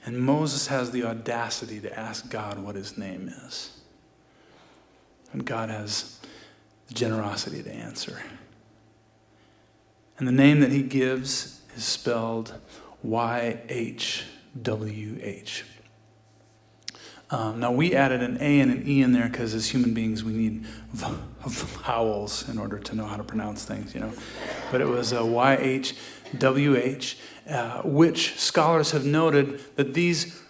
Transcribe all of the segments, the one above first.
And Moses has the audacity to ask God what his name is. And God has the generosity to answer. And the name that he gives is spelled YHWH. Now we added an A and an E in there because as human beings we need vowels in order to know how to pronounce things, you know. But it was YHWH, which scholars have noted that these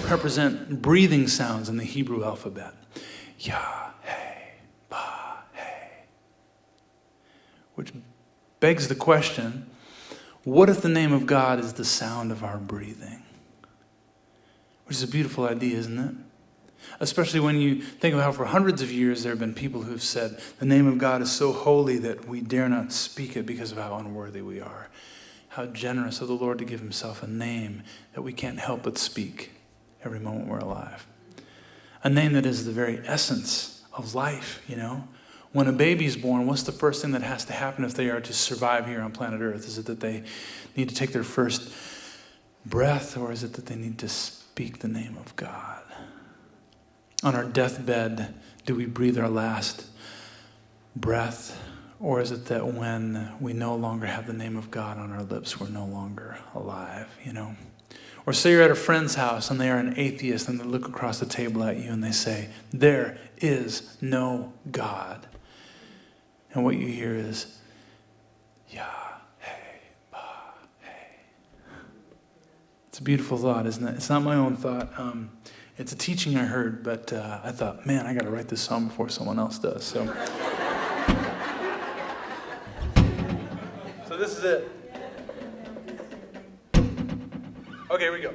represent breathing sounds in the Hebrew alphabet. Yah, hey, bah, hey. Which begs the question, what if the name of God is the sound of our breathing? Which is a beautiful idea, isn't it? Especially when you think of how for hundreds of years there have been people who've said the name of God is so holy that we dare not speak it because of how unworthy we are. How generous of the Lord to give himself a name that we can't help but speak every moment we're alive. A name that is the very essence of life, you know. When a baby's born, what's the first thing that has to happen if they are to survive here on planet Earth? Is it that they need to take their first breath, or is it that they need to speak the name of God? On our deathbed, do we breathe our last breath? Or is it that when we no longer have the name of God on our lips, we're no longer alive, you know? Or say you're at a friend's house and they are an atheist and they look across the table at you and they say, there is no God. And what you hear is, Yah, hey, bah, hey. It's a beautiful thought, isn't it? It's not my own thought. It's a teaching I heard, but I thought, man, I got to write this song before someone else does. So this is it. Okay, here we go.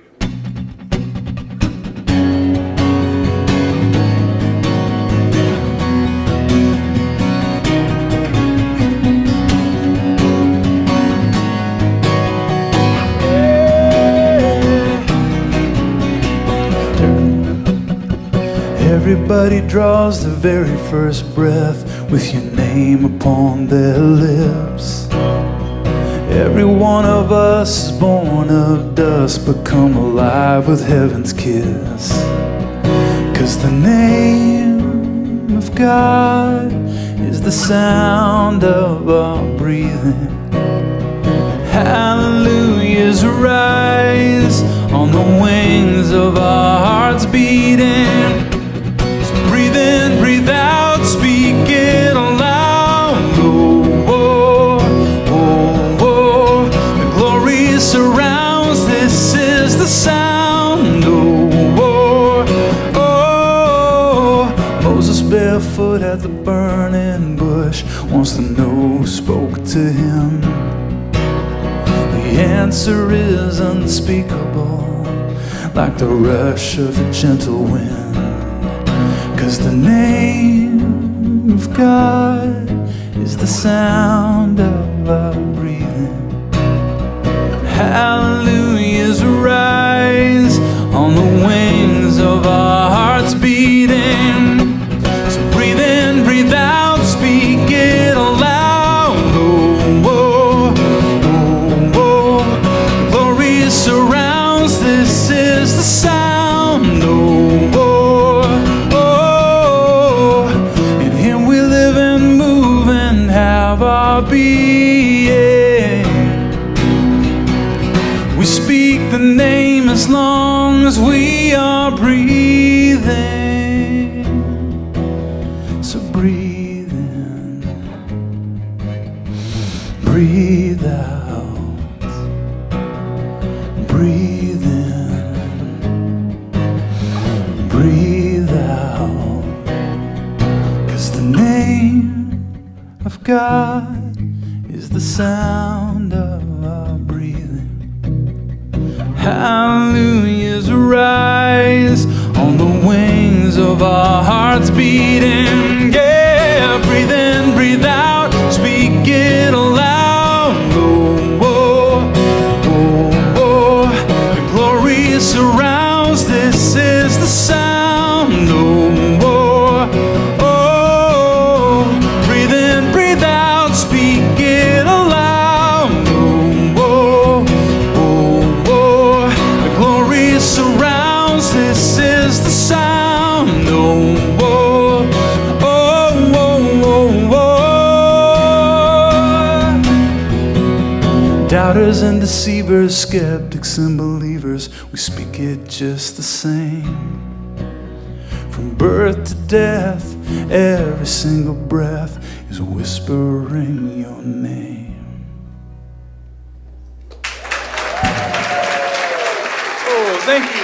Everybody draws the very first breath with your name upon their lips. Every one of us is born of dust, but come alive with heaven's kiss. 'Cause the name of God is the sound of our breathing. Hallelujahs rise on the wings of our hearts beating. So breathe in, breathe out, speak it aloud. Surrounds, this is the sound. Moses barefoot at the burning bush wants to know who spoke to him. The answer is unspeakable, like the rush of a gentle wind. 'Cause the name of God is the sound of our breathing. Hallelujahs rise on the wings of our hearts beating. So breathe in, breathe out, speak it aloud. Glory surrounds, this is the sound. In him we live and move and have our being. We speak the name as long as we are breathing. So breathe in, breathe out, breathe in, breathe out. 'Cause the name of God is the sound of our breathing. Hallelujahs rise on the wings of our hearts beating. Yeah, breathe in, breathe out, speak it aloud. The glory surrounds, this is the sound. Breathe in, breathe out, speak it aloud. This is the sound. Oh, oh, oh, oh, oh, oh. Doubters and deceivers, skeptics and believers, we speak it just the same. From birth to death, every single breath is whispering your name. Oh, thank you.